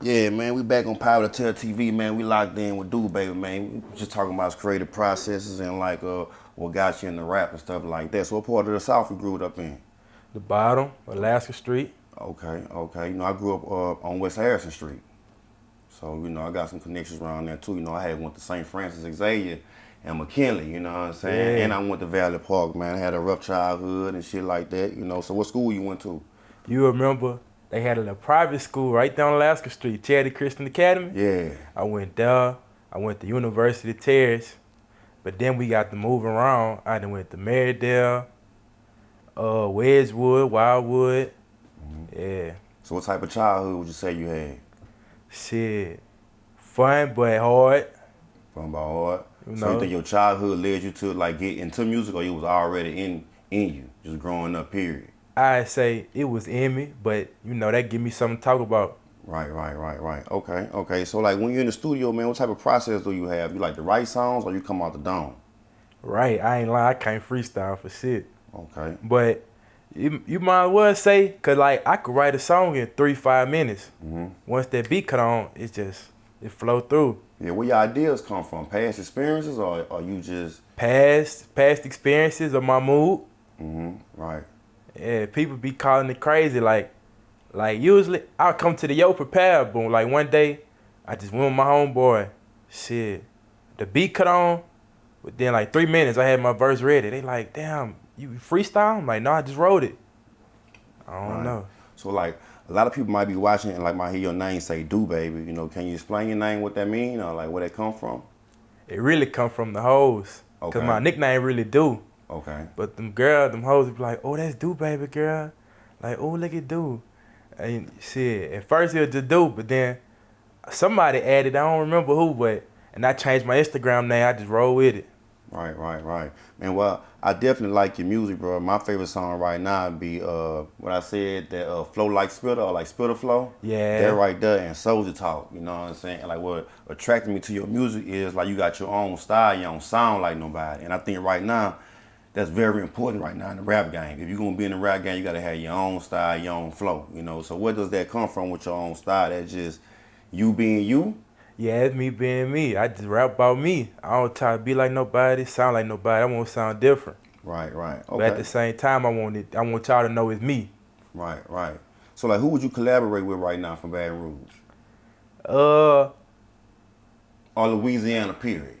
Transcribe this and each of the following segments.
Yeah, man, we back on Power to Tell TV, man. We locked in with Doobaby, man. We just talking about his creative processes and like what got you into rap and stuff like that. So what part of the South you grew up in? The bottom, Alaska Street. Okay. You know, I grew up on West Harrison Street. So, you know, I got some connections around there too. You know, I had went to St. Francis Xavier and McKinley, you know what I'm saying? Yeah. And I went to Valley Park, man. I had a rough childhood and shit like that, you know. So what school you went to? You remember they had a private school right down Alaska Street, Charity Christian Academy? Yeah. I went there. I went to University of Tare. But then we got to move around. I done went to Marydale, Wedgwood, Wildwood. Yeah. So what type of childhood would you say you had? Shit. Fun but hard. From about hard. You So you know. think your childhood led you to like get into music, or it was already in you, just growing up, period? I say it was in me, but you know, that give me something to talk about. Right. Okay. So like when you're in the studio, man, what type of process do you have? You like to write songs or you come out the dome? Right. I ain't lying, I can't freestyle for shit. Okay. But you might as well say, cause like I could write a song in 3-5 minutes. Once that beat cut on, it flow through. Yeah, where your ideas come from? Past experiences or you just Past experiences of my mood. right. Yeah, people be calling it crazy. Like usually I'll come to the yo prepared, boom. Like one day, I just went with my homeboy. Shit, the beat cut on. Within like 3 minutes, I had my verse ready. They like, damn, you freestyle? I'm like, no, I just wrote it. I don't know. So like a lot of people might be watching and like might hear your name say Doobaby. You know, can you explain your name, what that mean, or like where that come from? It really come from the hoes. Cause Okay. my nickname really do. Okay. But them hoes be like, oh, that's Doobaby, girl. Like, oh, look at Do. And shit, at first it was just Do, but then somebody added, I don't remember who, and I changed my Instagram name. I just roll with it. Right. Man, well, I definitely like your music, bro. My favorite song right now would be what I said, that Flow Like Spitter, or like Spitter Flow. Yeah. That right there, and Soldier Talk, you know what I'm saying? And like what attracted me to your music is like you got your own style, you don't sound like nobody. And I think right now, that's very important right now in the rap game. If you're gonna be in the rap game, you gotta have your own style, your own flow, you know? So where does that come from with your own style? That's just you being you? Yeah, it's me being me. I just rap about me. I don't try to be like nobody, sound like nobody. I want to sound different. Right. Okay. But at the same time, I want y'all to know it's me. Right. So like who would you collaborate with right now from Baton Rouge? Uh, Or Louisiana, period.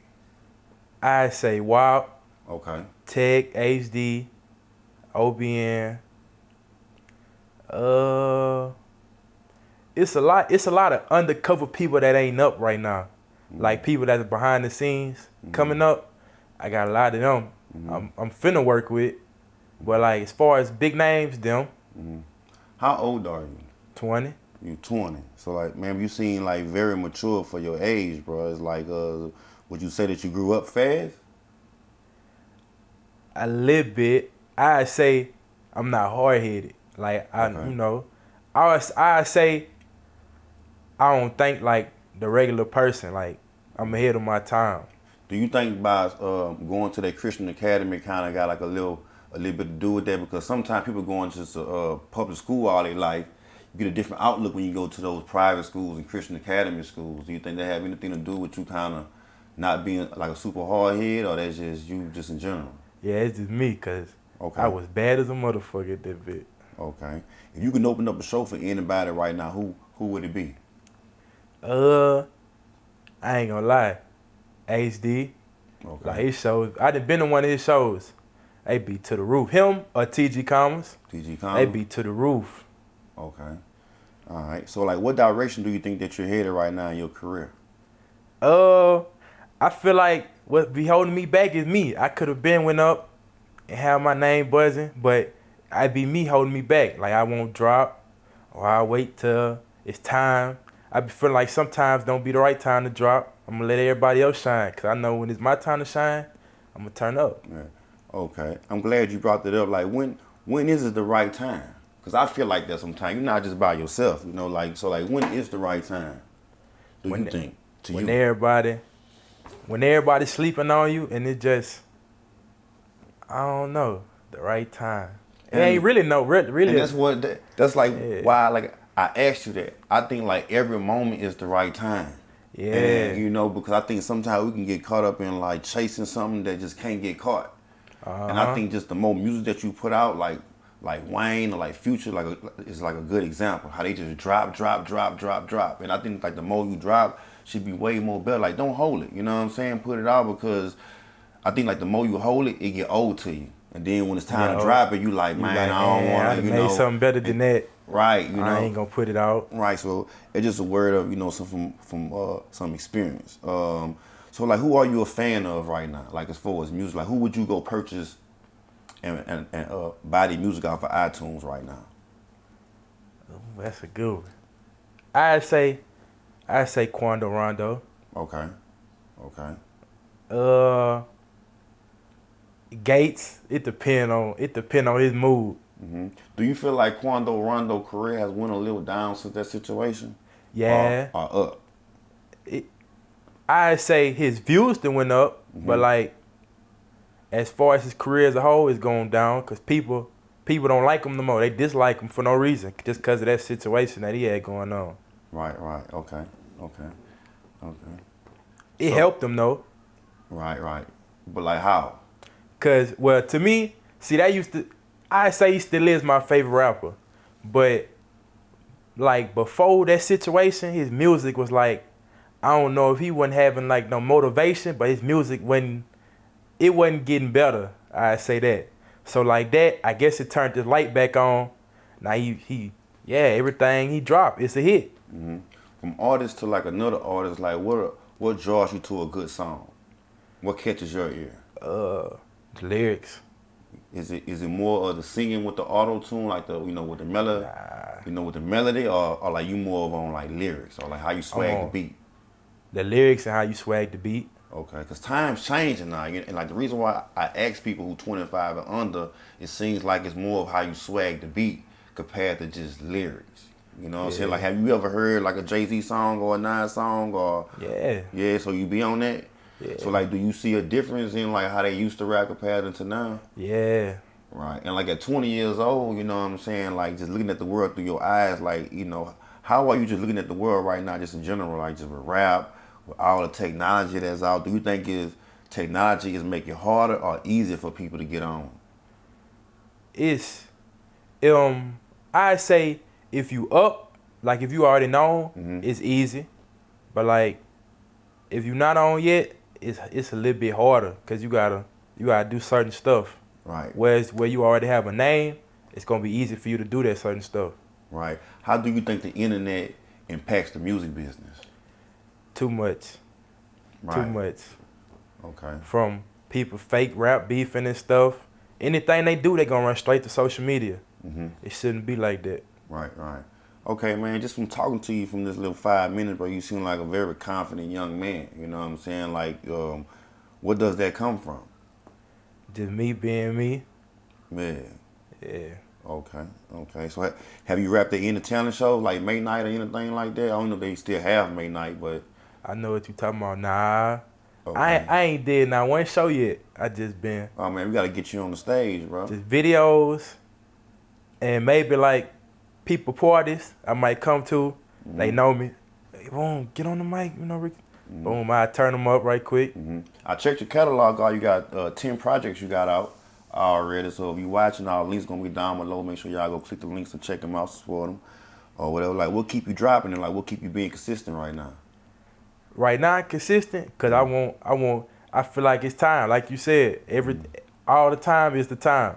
I say WAP, Okay. Tech, HD, OBN. It's a lot of undercover people that ain't up right now. Like people that's behind the scenes coming up. I got a lot of them. I'm finna work with. But like as far as big names, them, How old are you? 20. You 20. So like, man, you seem like very mature for your age, bro. It's like, would you say that you grew up fast? A little bit. I say I'm not hard headed. Like Okay. you know, I say I don't think like the regular person. Like I'm ahead of my time. Do you think by going to that Christian academy kind of got like a little bit to do with that? Because sometimes people going to public school all their life, you get a different outlook when you go to those private schools and Christian academy schools. Do you think that have anything to do with you kind of not being like a super hard head, or that's just you just in general? Yeah, it's just me, cause Okay. I was bad as a motherfucker at that bit. Okay. If you can open up a show for anybody right now, who would it be? I ain't gonna lie. HD, Okay. like his shows. I done been to one of his shows. They be to the roof. Him or TG Commas, TG they Conlon? be to the roof. Okay. All right. So like, what direction do you think that you're headed right now in your career? I feel like what be holding me back is me. I could have went up and have my name buzzing, but I be me holding me back. Like I won't drop, or I wait till it's time. I be feeling like sometimes don't be the right time to drop. I'm gonna let everybody else shine, cause I know when it's my time to shine, I'm gonna turn up. Yeah. Okay. I'm glad you brought that up. Like, when is it the right time? Because I feel like that sometimes. You're not just by yourself, you know. Like, so like, when is the right time? Do you think to when you? everybody sleeping on you, and it just, I don't know, the right time. It ain't really no really. And that's like Yeah. why like I asked you that. I think like every moment is the right time. Yeah. And you know, because I think sometimes we can get caught up in like chasing something that just can't get caught. And I think just the more music that you put out, like Wayne or like Future, is like a good example. How they just drop. And I think like the more you drop should be way more better. Like don't hold it. You know what I'm saying? Put it out because I think like the more you hold it, it get old to you. And then when it's time to drop it, you like, man, I don't want to, I made something better than that. Right, you know. I ain't gonna put it out. Right, so it's just a word of, you know, some experience. So like, who are you a fan of right now? Like as far as music, like who would you go purchase and buy the music off of iTunes right now? Ooh, that's a good one. I'd say Quando Rondo. Okay. Gates. It depend on his mood. Mm-hmm. Do you feel like Quando Rondo's career has went a little down since that situation? Yeah. Or up? I'd say his views then went up, but like as far as his career as a whole is going down because people don't like him no more. They dislike him for no reason just because of that situation that he had going on. Right. Okay. It helped him though. Right. But like how? Cause well to me, see I say he still is my favorite rapper. But like before that situation, his music was like, I don't know if he wasn't having like no motivation, but his music wasn't getting better. I say that. So like that, I guess it turned the light back on. Now everything he dropped, it's a hit. Mm-hmm. From artist to like another artist, like what draws you to a good song? What catches your ear? The lyrics. Is it more of the singing with the auto tune, like with the melody, with the melody, or like you more of on like lyrics or like how you swag the beat? The lyrics and how you swag the beat. Okay, because time's changing now, and like the reason why I ask people who 25 and under, it seems like it's more of how you swag the beat compared to just lyrics. You know what I'm saying? Like, have you ever heard like a Jay-Z song or a Nas song or? Yeah. So you be on that. Yeah. So like, do you see a difference in like how they used to rap compared to now? Yeah. Right. And like at 20 years old, you know what I'm saying? Like just looking at the world through your eyes, like, how are you just looking at the world right now, just in general, like just with rap, with all the technology that's out? Do you think technology is making it harder or easier for people to get on? It's, I say if you up, like if you already know, it's easy. But like, if you're not on yet, it's a little bit harder because you gotta do certain stuff. Right. Whereas where you already have a name, it's gonna be easy for you to do that certain stuff. Right. How do you think the internet impacts the music business? Too much. Right. Too much. Okay. From people fake rap beefing and stuff. Anything they do, they gonna run straight to social media. It shouldn't be like that. Right. Okay, man, just from talking to you from this little 5 minutes, bro, you seem like a very confident young man. You know what I'm saying? Like, what does that come from? Just me being me. Man. Yeah. Okay. So have you rapped at any talent show, like May Night or anything like that? I don't know if they still have May Night, but... I know what you talking about. Nah. Okay. I ain't did not one show yet. I just been... Oh, man, we got to get you on the stage, bro. Just videos and maybe like people parties I might come to. They know me. Hey, boom, get on the mic, Rick. Boom, I turn them up right quick. I checked your catalog, you got 10 projects you got out already. So if you watching, all links gonna be down below. Make sure y'all go click the links and check them out, support them, or whatever. Like, we'll keep you dropping and like we'll keep you being consistent right now. Right now, consistent, cause I feel like it's time. Like you said, all the time is the time.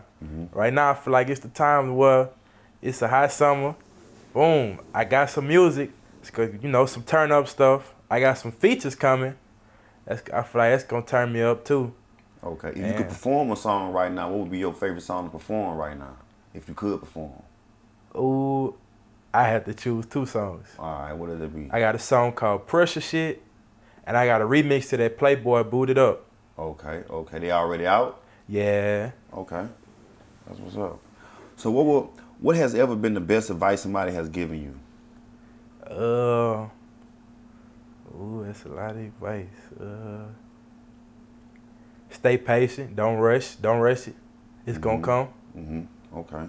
Right now, I feel like it's the time where it's a hot summer. Boom, I got some music. It's good, some turn up stuff. I got some features coming. I feel like that's gonna turn me up too. Okay, if you could perform a song right now, what would be your favorite song to perform right now? If you could perform. Ooh, I have to choose 2 songs. All right, what would it be? I got a song called Pressure Shit, and I got a remix to that Playboy Booted Up. Okay, they already out? Yeah. Okay, that's what's up. So what has ever been the best advice somebody has given you? Ooh, that's a lot of advice. Stay patient. Don't rush it. It's gonna come. Okay.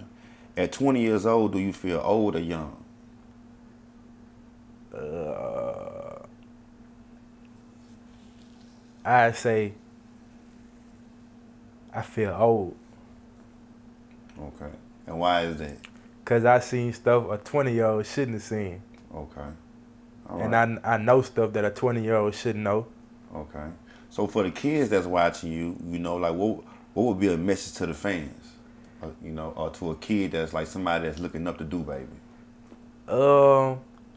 At 20 years old, do you feel old or young? I say I feel old. Okay. And why is that? Cause I seen stuff a 20-year-old shouldn't have seen. Okay. All And right. I know stuff that a 20-year-old shouldn't know. Okay. So for the kids that's watching you, like what would be a message to the fans? Or to a kid that's like somebody that's looking up to Doobaby.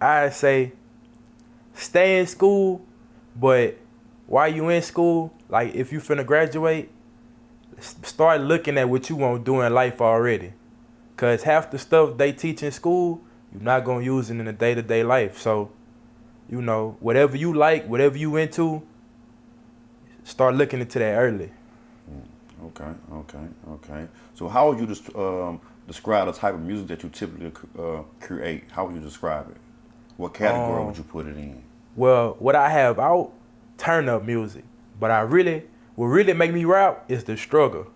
I say stay in school, but while you in school, like if you finna graduate, start looking at what you want to do in life already. Cause half the stuff they teach in school, you're not gonna use it in the day-to-day life. So, whatever you like, whatever you into, start looking into that early. Okay. So how would you describe the type of music that you typically create? How would you describe it? What category would you put it in? Well, what I have out, turn up music. But what really make me rap is the struggle.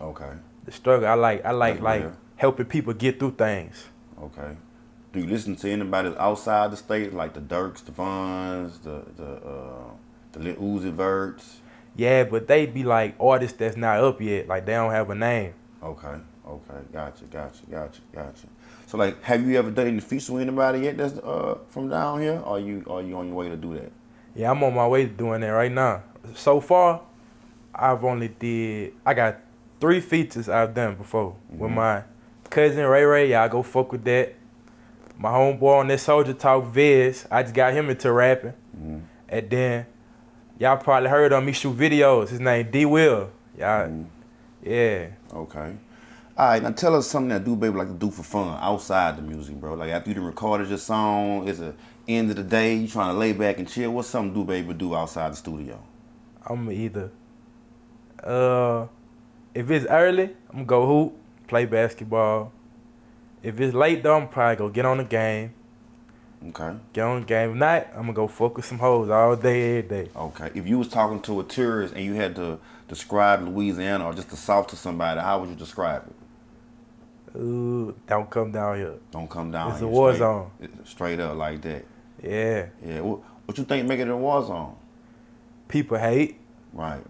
Okay. The struggle. I like real. helping people get through things. Okay. Do you listen to anybody that's outside the state, like the Dirks, the Vons, the Lil Uzi Verts? Yeah, but they be like artists that's not up yet. Like they don't have a name. Okay. Gotcha. So like, have you ever done any features with anybody yet that's from down here? Or are you on your way to do that? Yeah, I'm on my way to doing that right now. So far, I got 3 features I've done before with my cousin Ray Ray. Y'all go fuck with that. My homeboy on that Soldier Talk Viz, I just got him into rapping. And then y'all probably heard of me shoot videos. His name D Will. Y'all, yeah. Okay. All right, now tell us something that Doobaby like to do for fun outside the music, bro. Like after you done recorded your song, it's the end of the day, you trying to lay back and chill. What's something Doobaby do outside the studio? I'm either, if it's early, I'm gonna go hoop, play basketball. If it's late though, I'm probably go get on the game. Okay. Get on the game. If not, I'm gonna go fuck with some hoes all day, every day. Okay. If you was talking to a tourist and you had to describe Louisiana or just the South to somebody, how would you describe it? Ooh, don't come down here. Don't come down It's here. a war zone. Straight up like that. Yeah. Yeah. What you think make it a war zone? People hate. Right.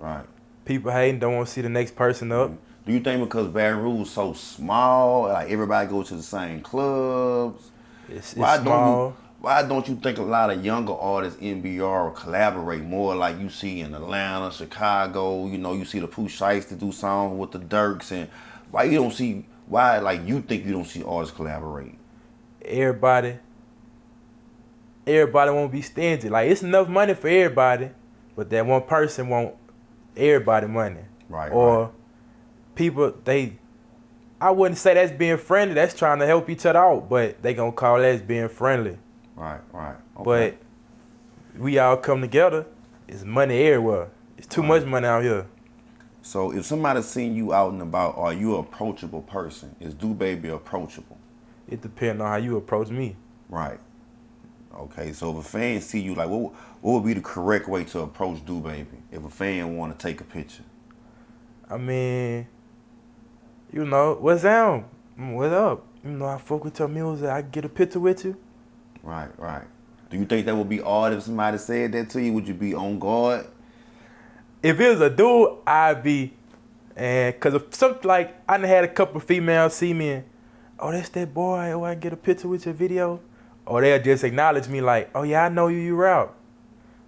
People hating, don't want to see the next person up. Do you think because Baton Rouge is so small, like everybody goes to the same clubs? It's small. Why don't you think a lot of younger artists in BR collaborate more like you see in Atlanta, Chicago? You see the Pooh Shiesty do songs with the Dirks, and why you think you don't see artists collaborate? Everybody won't be stingy. Like it's enough money for everybody, but that one person want everybody money. Right. Or people, I wouldn't say that's being friendly. That's trying to help each other out, but they gonna call that as being friendly. Right. Okay. But we all come together. It's money everywhere. It's too much money out here. So if somebody's seen you out and about, are you an approachable person? Is Doobaby approachable? It depends on how you approach me. Right. Okay. So if a fan see you, like, what would be the correct way to approach Doobaby if a fan want to take a picture? I mean, what's down? What up? I fuck with your music. I can get a picture with you. Right. Do you think that would be odd if somebody said that to you? Would you be on guard? If it was a dude, I'd be, and cause of something like I done had a couple of females see me and, oh, that's that boy. Oh, I can get a picture with your video, or they'll just acknowledge me like, oh yeah, I know you rap.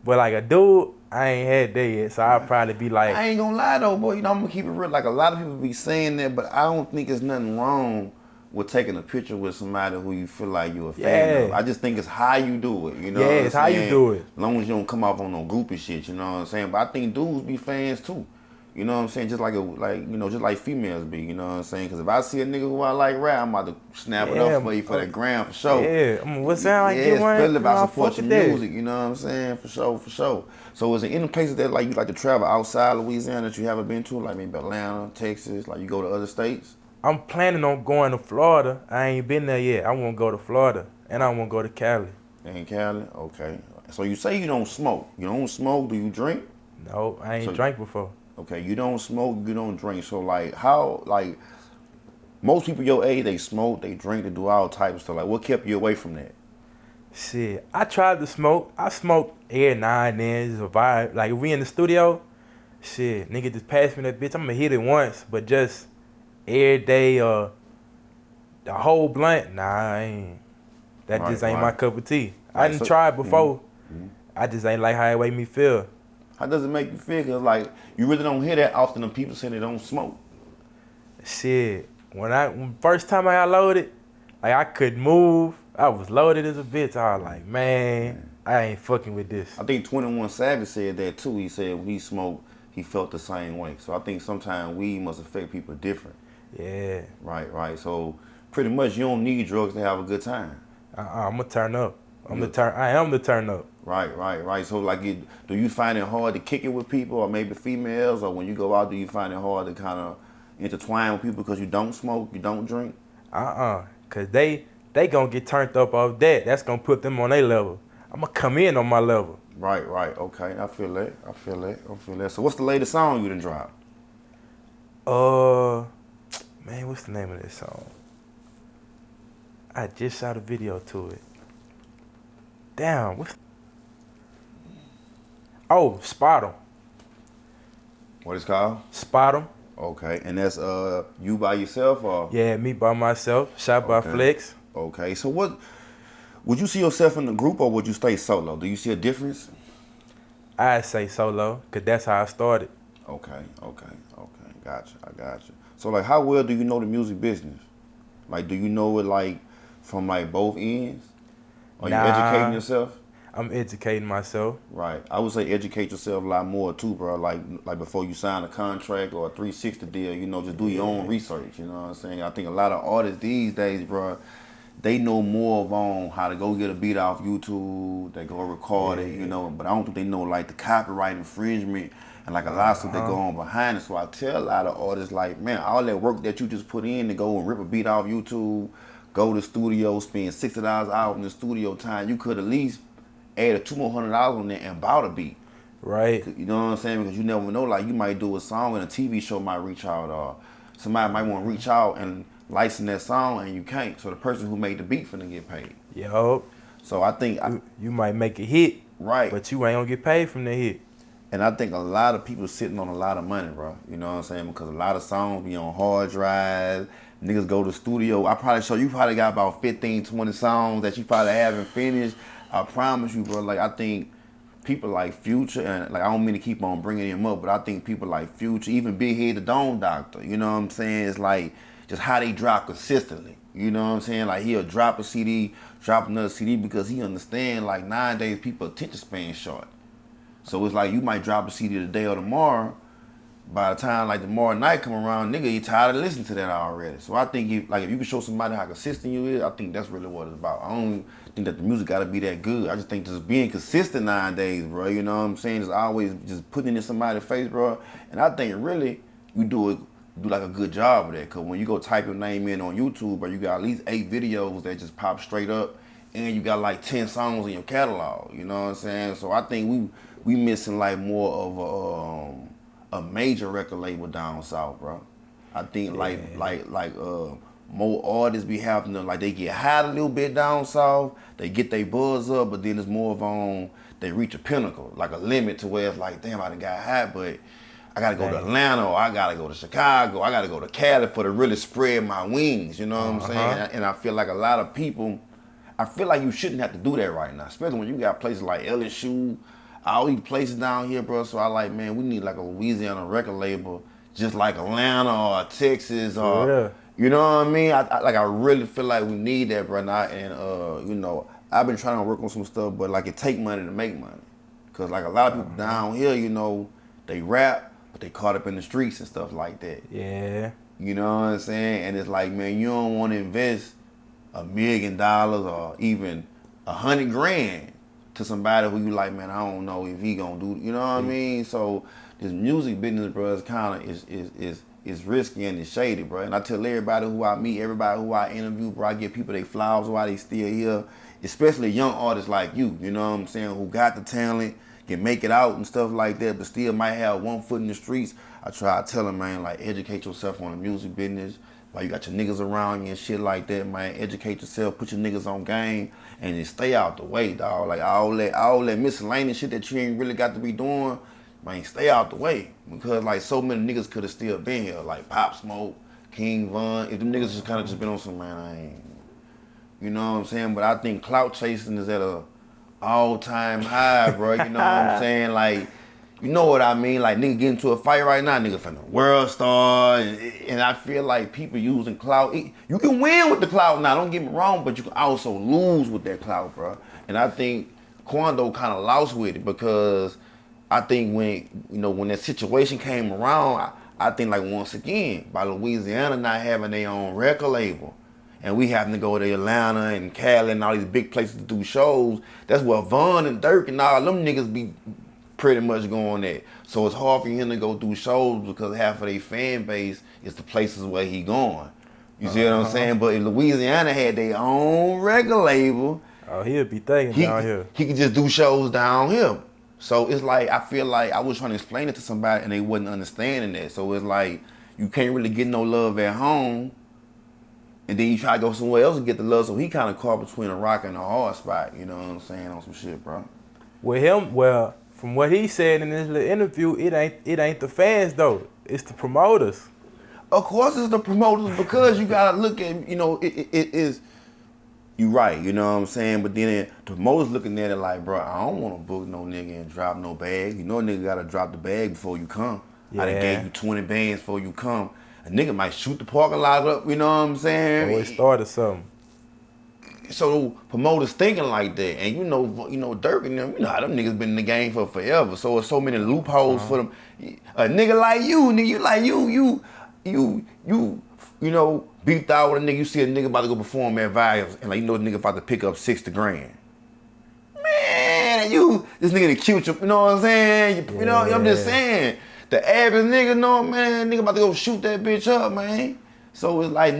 But like a dude, I ain't had that yet, so I'll probably be like, I ain't gonna lie though, boy. I'm gonna keep it real. Like a lot of people be saying that, but I don't think there's nothing wrong with taking a picture with somebody who you feel like you're a fan of. I just think it's how you do it, Yeah, it's how you do it. As long as you don't come off on no groupie shit, you know what I'm saying? But I think dudes be fans too. You know what I'm saying? Just like females be, you know what I'm saying? Because if I see a nigga who I like rap, I'm about to snap it up for you for that gram for sure. Yeah, what sound like get one? Especially if I support your music, you know what I'm saying? For sure. So is there any places that like you like to travel outside Louisiana that you haven't been to? Like maybe Atlanta, Texas, like you go to other states? I'm planning on going to Florida. I ain't been there yet. I want to go to Florida, and I want to go to Cali. In Cali? Okay. So you say you don't smoke. You don't smoke, do you drink? No, I ain't drank before. Okay, you don't smoke, you don't drink. So like most people your age, they smoke, they drink, they do all types of stuff. Like what kept you away from that? Shit, I tried to smoke. I smoke every now and then. It's a vibe. Like if we in the studio, shit, nigga just pass me that bitch. I'm gonna hit it once, but just every day, the whole blunt, nah, I ain't. That Right, just ain't my right, cup of tea. I right. didn't So, try it mhm, before. mhm. I just ain't like how it made me feel. How does it make you feel? Cause like you really don't hear that often. When people say they don't smoke. Shit, when first time I got loaded, like I couldn't move. I was loaded as a bitch. I was like, man, I ain't fucking with this. I think 21 Savage said that too. He said when he smoked, he felt the same way. So I think sometimes weed must affect people different. Yeah, Right, right. So pretty much you don't need drugs to have a good time. I'm gonna turn up. You- I am the turn up. Right, right, right. So like, do you find it hard to kick it with people, or maybe females, or when you go out, do you find it hard to kind of intertwine with people because you don't smoke, you don't drink? Cause they gonna get turned up off that. That's gonna put them on their level. I'm gonna come in on my level. Right, right. Okay, I feel that. I feel that. I feel that. So what's the latest song you done dropped? Uh, man, what's the name of this song? I just shot a video to it. Damn, oh, Spot 'em. What it's called? Spot 'em. Okay, and that's you by yourself or? Yeah, me by myself. Shot by Okay. Flex. Okay, so what would you see yourself in the group or would you stay solo? Do you see a difference? I say solo, cause that's how I started. Okay, okay, okay. Gotcha. I got you. So like, how well do you know the music business? Like, do you know it like from like both ends? Are you educating Nah, yourself? I'm educating myself. Right. I would say educate yourself a lot more too, bro. Like before you sign a contract or a 360 deal, just do your own research. You know what I'm saying? I think a lot of artists these days, bro, they know more on how to go get a beat off YouTube, they go record it, but I don't think they know like the copyright infringement and like a lot of stuff that go on behind it. So I tell a lot of artists like, man, all that work that you just put in to go and rip a beat off YouTube, go to the studio, spend $60 out in the studio time, you could at least add $200 on there and bought a beat. Right. You know what I'm saying? Because you never know, like you might do a song and a TV show might reach out or somebody might want to reach out and license that song and you can't. So the person who made the beat finna get paid. Yo, So I think, you might make a hit, right. but you ain't gonna get paid from the hit. And I think a lot of people sitting on a lot of money, bro. You know what I'm saying? Because a lot of songs be on hard drives. Niggas go to the studio. You probably got about 15, 20 songs that you probably haven't finished. I promise you, bro. Like, I think people like Future, and like I don't mean to keep on bringing him up, but I think people like Future, even Big Head the Dome Doctor, you know what I'm saying? It's like just how they drop consistently. You know what I'm saying? Like he'll drop a CD, drop another CD because he understand like nowadays people attention span short. So it's like you might drop a CD today or tomorrow. By the time like tomorrow night come around, nigga, you tired of listening to that already. So I think if you can show somebody how consistent you is, I think that's really what it's about. I don't think that the music gotta be that good. I just think just being consistent nowadays, bro. You know what I'm saying? Just always just putting it in somebody's face, bro. And I think really you do like a good job of that. Cause when you go type your name in on YouTube, bro, you got at least 8 videos that just pop straight up, and you got like 10 songs in your catalog. You know what I'm saying? So I think we missing like more of a major record label down south, bro. I think more artists be having to like they get high a little bit down south, they get their buzz up, but then it's more of they reach a pinnacle, like a limit to where it's like, damn, I done got high, but I gotta go to Atlanta or I gotta go to Chicago, I gotta go to Cali for to really spread my wings, you know what I'm saying? And I feel like a lot of people, I feel like you shouldn't have to do that right now, especially when you got places like LSU, all these places down here, bro. So I like, man, we need like a Louisiana record label, just like Atlanta or Texas or, you know what I mean? I really feel like we need that, bro. And I've been trying to work on some stuff, but like it take money to make money. Cause like a lot of people down here, they rap, but they caught up in the streets and stuff like that. Yeah. You know what I'm saying? And it's like, man, you don't want to invest $1 million or even $100,000 to somebody who you like, man, I don't know if he gonna do, you know what I mean? So this music business, bro, is kind of is risky and it's shady, bro. And I tell everybody who I meet, everybody who I interview, bro, I give people their flowers while they still here, especially young artists like you know what I'm saying, who got the talent, can make it out and stuff like that, but still might have one foot in the streets. I try to tell them, man, like educate yourself on the music business, While you got your niggas around you and shit like that, man, educate yourself, put your niggas on game, and then stay out the way, dog. Like all that miscellaneous shit that you ain't really got to be doing, man, stay out the way. Because like so many niggas could have still been here, like Pop Smoke, King Von. If them niggas just kind of just been on some, man, I ain't, you know what I'm saying? But I think clout chasing is at a all-time high, bro. You know what I'm saying? Like, you know what I mean? Like, nigga get into a fight right now, nigga finna world star, and I feel like people using clout. You can win with the clout now, don't get me wrong, but you can also lose with that clout, bro. And I think Quando kind of lost with it because I think when that situation came around, I think like once again, by Louisiana not having their own record label, and we having to go to Atlanta and Cali and all these big places to do shows, that's where Von and Dirk and all them niggas be pretty much going at. So it's hard for him to go do shows because half of their fan base is the places where he going. You see what I'm saying? But if Louisiana had their own record label, he'll be thinking down here. He could just do shows down here. So it's like, I feel like I was trying to explain it to somebody and they wasn't understanding that. So it's like, you can't really get no love at home, and then you try to go somewhere else and get the love. So he kind of caught between a rock and a hard spot, you know what I'm saying, on some shit, bro. With him, well, from what he said in this little interview, it ain't the fans though. It's the promoters. Of course it's the promoters because you gotta look at, you know, it is, you right, you know what I'm saying? But then the promoters looking at it like, bro, I don't want to book no nigga and drop no bag. You know a nigga gotta drop the bag before you come. Yeah. I done gave you 20 bands before you come. A nigga might shoot the parking lot up, you know what I'm saying? Or it started something. So promoters thinking like that, and you know Dirk and them, you know how them niggas been in the game for forever. So there's so many loopholes for them. A nigga like you, you know, beefed out with a nigga. You see a nigga about to go perform at Vibes, and like you know the nigga about to pick up $60,000. Man, this nigga the cute, you know what I'm saying? You know, I'm just saying. The average nigga know, man, nigga about to go shoot that bitch up, man. So it's like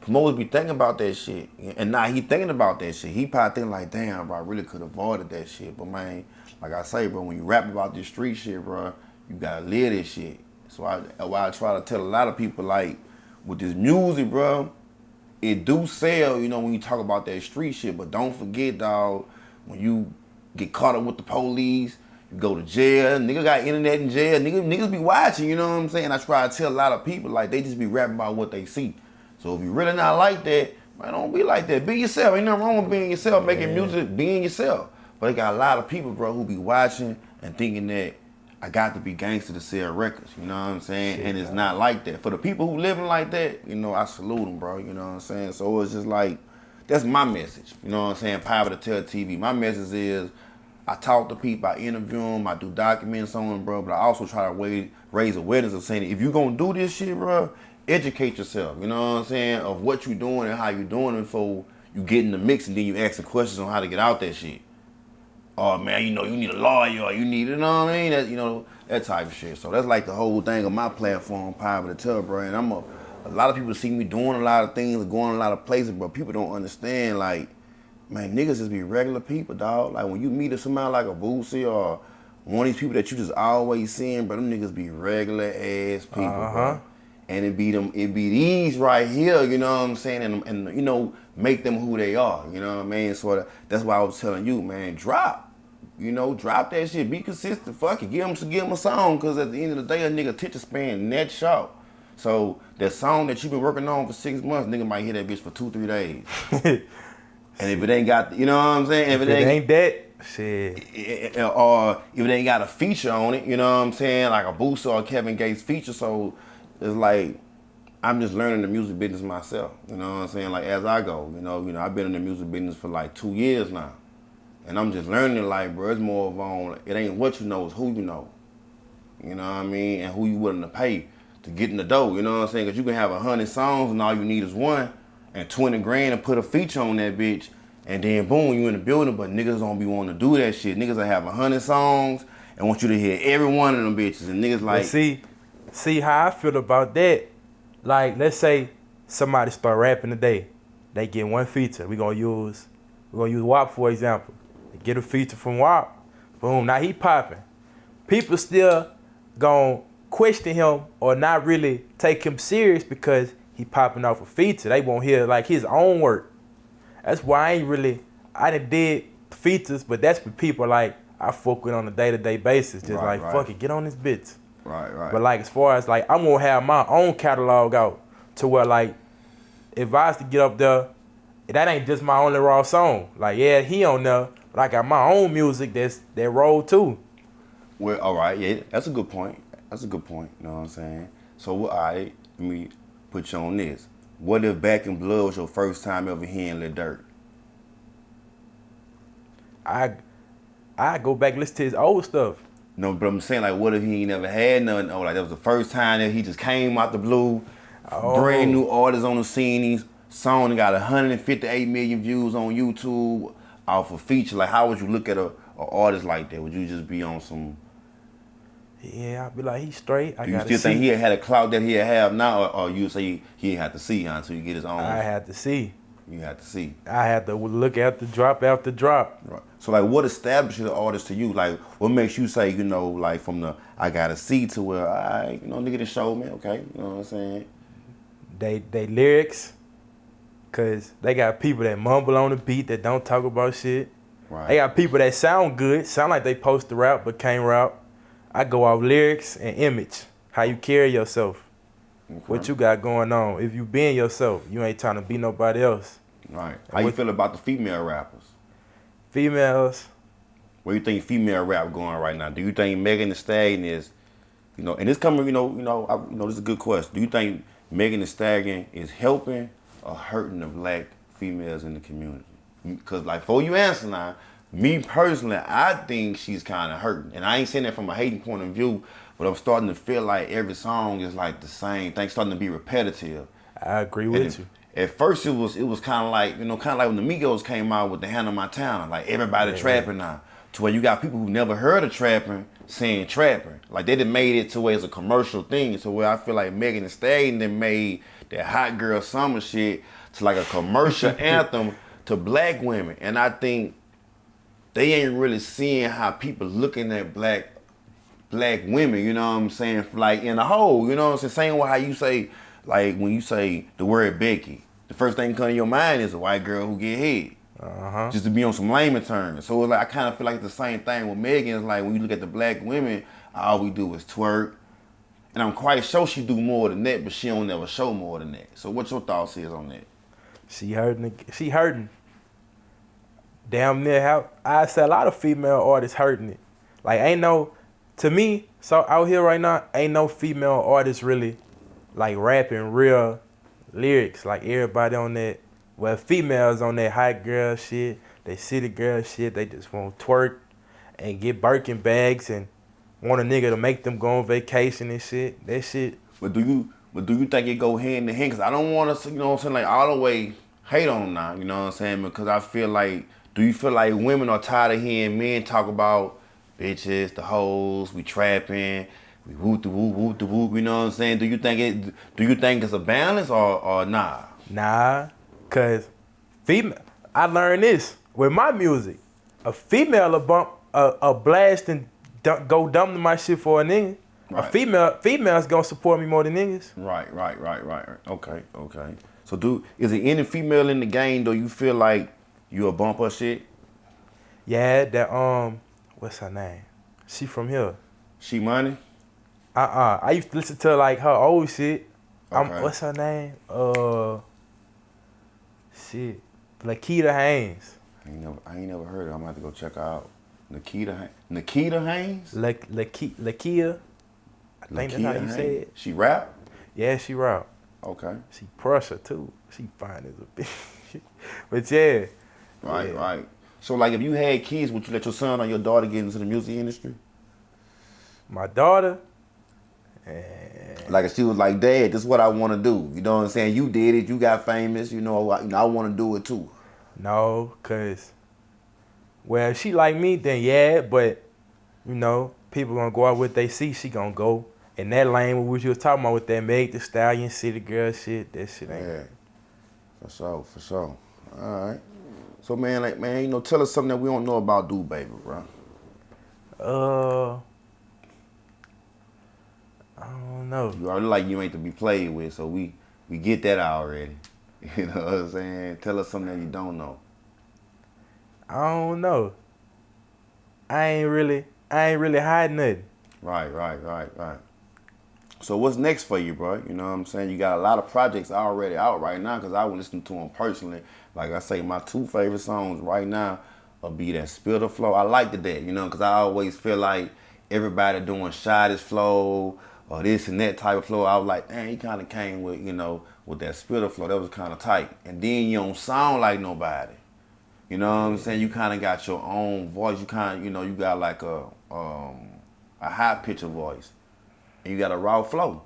promoters be thinking about that shit. And now he thinking about that shit. He probably thinking like, damn, bro, I really could have avoided that shit. But man, like I say, bro, when you rap about this street shit, bro, you gotta live this shit. So I try to tell a lot of people, like, with this music, bro, it do sell, you know, when you talk about that street shit. But don't forget, dog, when you get caught up with the police, you go to jail, nigga got internet in jail, niggas be watching, you know what I'm saying? I try to tell a lot of people, like, they just be rapping about what they see. So if you really not like that, man, don't be like that. Be yourself. Ain't nothing wrong with being yourself, making music, being yourself. But they got a lot of people, bro, who be watching and thinking that I got to be gangster to sell records, you know what I'm saying? And it's not like that. For the people who living like that, you know, I salute them, bro, you know what I'm saying? So it's just like, that's my message, you know what I'm saying? Power to Tell TV. My message is, I talk to people, I interview them, I do documents on them, bro, but I also try to raise awareness of saying, if you gonna do this shit, bro, educate yourself, you know what I'm saying, of what you doing and how you doing it before you get in the mix and then you asking questions on how to get out that shit. Oh, man, you know, you need a lawyer, or you need, you know what I mean, that, you know, that type of shit. So that's like the whole thing of my platform, Power to Tell, bro, and a lot of people see me doing a lot of things, going a lot of places, but people don't understand, like, man, niggas just be regular people, dog. Like, when you meet somebody like a Boosie or one of these people that you just always seeing, bro, them niggas be regular ass people, bro. And it be these right here, you know what I'm saying? And you know, make them who they are, you know what I mean? So that's why I was telling you, man, drop that shit. Be consistent, fuck it. Give them a song, because at the end of the day, a nigga attention span net short. So that song that you been working on for 6 months, nigga might hear that bitch for 2-3 days. And if it ain't got, you know what I'm saying? If it ain't that, shit. Or if it ain't got a feature on it, you know what I'm saying? Like a Booster or Kevin Gates feature. So it's like, I'm just learning the music business myself. You know what I'm saying? Like, as I go, you know, I've been in the music business for like 2 years now. And I'm just learning, like, bro, it's more of on, it ain't what you know, it's who you know. You know what I mean? And who you willing to pay to get in the dough, you know what I'm saying? Because you can have 100 songs and all you need is one. And 20 grand and put a feature on that bitch, and then boom, you in the building, but niggas don't be wanting to do that shit. Niggas that have 100 songs and want you to hear every one of them bitches, and niggas like... But see how I feel about that. Like, let's say somebody start rapping today. They get one feature. We're gonna use WAP, for example. They get a feature from WAP. Boom, now he popping. People still gonna question him or not really take him serious because he popping off a feature, they won't hear like his own work. That's why I done did features, but that's for people like I fuck with on a day-to-day basis. Just Right, like, right. fuck it, get on this bitch. Right. But like as far as like, I'm gonna have my own catalog out to where like, if I was to get up there, that ain't just my only raw song. Like, yeah, he on there, but I got my own music that roll too. Well, all right, yeah, that's a good point. That's a good point. You know what I'm saying? So, all right, let me put you on this. What if Back in Blood was your first time ever hearing Lil Durk? I go back and listen to his old stuff. No, but I'm saying, like, what if he ain't never had nothing? Or, like, that was the first time that he just came out the blue, brand new artist on the scene. He's song got 158 million views on YouTube off a feature. Like, how would you look at a artist like that? Would you just be on some... Yeah, I'd be like, he's straight. Do you still think he had a clout that he have now, or you say he had to see until you get his own? I had to see. You had to see. I had to look after drop. Right. So, like, what establishes an artist to you? Like, what makes you say, you know, like, from the I gotta see to where, all right, you know, nigga, this show, man, okay, you know what I'm saying? They lyrics, cause they got people that mumble on the beat that don't talk about shit. Right. They got people that sound good, sound like they supposed to rap but can't rap. I go off lyrics and image, how you carry yourself, what you got going on. If you being yourself, you ain't trying to be nobody else. Right. How you feel about the female rappers? Females. Where you think female rap going right now? Do you think Megan Thee Stallion is, you know, and this coming, this is a good question. Do you think Megan Thee Stallion is helping or hurting the black females in the community? Because, like, before you answer now, me personally, I think she's kind of hurting. And I ain't saying that from a hating point of view, but I'm starting to feel like every song is like the same thing, starting to be repetitive. I agree with you. At first, it was kind of like, when the Migos came out with the Hannah Montana, like everybody trapping now. To where you got people who never heard of trapping saying trapping. Like, they done made it to where it's a commercial thing. So where I feel like Megan Thee Stallion done made that hot girl summer shit to like a commercial anthem to black women. And I think they ain't really seeing how people looking at black women, you know what I'm saying? Like, in a whole, you know what I'm saying? Same way how you say, like, when you say the word Becky, the first thing coming to your mind is a white girl who get hit. Just to be on some layman terms. So it's like, I kind of feel like the same thing with Megan. It's like, when you look at the black women, all we do is twerk. And I'm quite sure she do more than that, but she don't never show more than that. So what your thoughts is on that? She hurting. Damn near how I say a lot of female artists hurting it. Like, to me, so out here right now, ain't no female artists really like rapping real lyrics. Like, everybody on that, well, females on that hot girl shit, they city girl shit, they just want to twerk and get Birkin bags and want a nigga to make them go on vacation and shit. That shit. But do you think it go hand in hand? Because I don't want to, you know what I'm saying, like, all the way hate on them now, you know what I'm saying? Because I feel like, do you feel like women are tired of hearing men talk about bitches, the hoes, we trapping, we whoop the whoop, you know what I'm saying? Do you think it's a balance or nah? Nah, cause I learned this with my music. A female will bump a blast and go dumb to my shit for a nigga. Right. A female's gonna support me more than niggas. Right. Okay. So is there any female in the game though you feel like you a bump her shit? Yeah, that what's her name? She from here. She Money? I used to listen to like her old shit. Okay. What's her name? Lakita Haynes. I ain't never heard of her. I'm gonna have to go check her out. Nikita Haynes? Lakia. I think that's how you say it. She rap? Yeah, she rap. Okay. She Prussia too. She fine as a bitch. But yeah. Right. So, like, if you had kids, would you let your son or your daughter get into the music industry? My daughter? Like, if she was like, Dad, this is what I want to do. You know what I'm saying? You did it. You got famous. You know, I want to do it too. No, because, well, if she like me, then yeah, but, you know, people going to go out what they see. She going to go in that lane what you was talking about with that Meg Thee Stallion, City Girl shit. That shit ain't. Yeah, for sure. All right. So, man, you know, tell us something that we don't know about Doobaby, bro. I don't know. You already like you ain't to be played with, so we We get that already. You know what I'm saying? Tell us something that you don't know. I don't know. I ain't really hiding nothing. Right. So what's next for you, bro? You know what I'm saying? You got a lot of projects already out right now because I was listening to them personally. Like I say, my 2 favorite songs right now will be that Spill the Flow. I like that, you know, because I always feel like everybody doing Shy's flow or this and that type of flow. I was like, damn, he kind of came with, you know, with that Spill the Flow. That was kind of tight. And then you don't sound like nobody. You know what I'm saying? You kind of got your own voice. You kind of, you know, you got like a high pitcher voice. And you got a raw flow.